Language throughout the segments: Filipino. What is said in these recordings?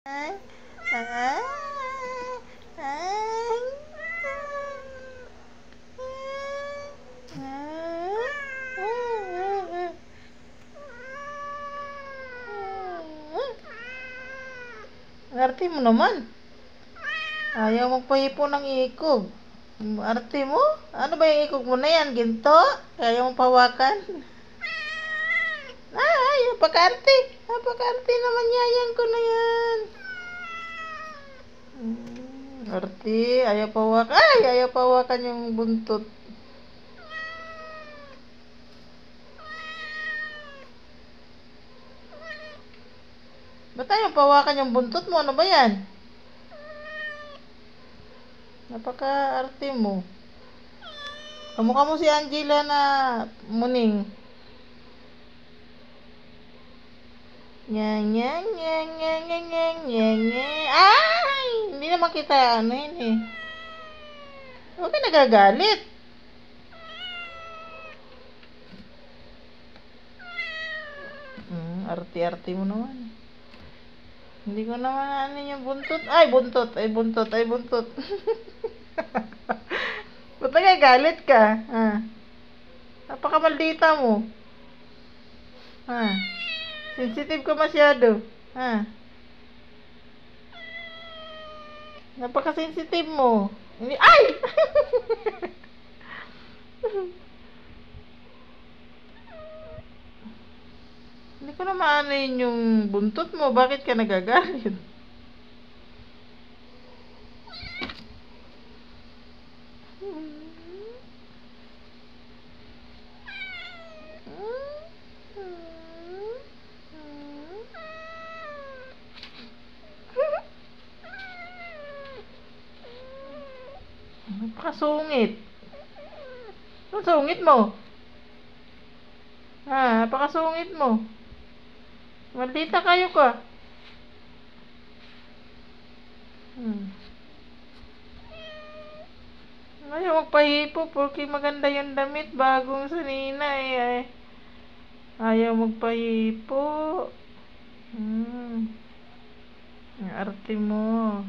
Ah, ah, ah, Arte mo naman. Ayaw magpahipo ng ikog. Arte mo? Ano ba yung ikog mo na yan? Ginto? Ayaw mong pawakan? Ayaw. Napaka-arte. Napaka-arte naman yayan ko na yan. Arte. Ayaw pawakan. Ay! Ayaw pawakan yung buntot. Ba't ayaw pawakan yung buntot mo? Ano ba yan? Napaka-arte mo. Kamukha mo si Angela na muning. Nyang nyang nyang nyang nyang nyang nyang nyang. Ay! Hindi naman kita ano yun eh. Huwag ka nagagalit. Arte-arte mo naman. Hindi ko naman ano yung buntot. Ay, buntot. Ay, buntot. Ay, buntot. Ba't nagagalit ka? Napakamaldita mo. Sensitive ka masyado. Napaka-sensitive mo. Hindi, ay! Hindi ko na maano yung buntot mo. Bakit ka nagagalit? Napakasungit. Ang sungit mo. Napakasungit mo. Maldita kayo ka. Ayaw magpahipo porque maganda yung damit. Bagong sanina eh. Ayaw magpahipo. Ang arte mo.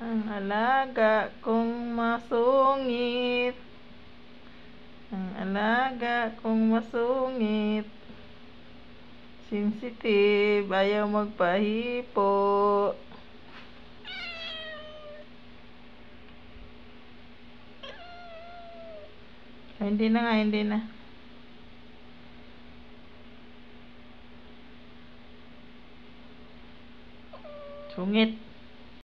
Ang alaga kong masungit. Ang alaga kong masungit. Sensitive, ayaw magpahipo. Hindi na nga, hindi na. Sungit.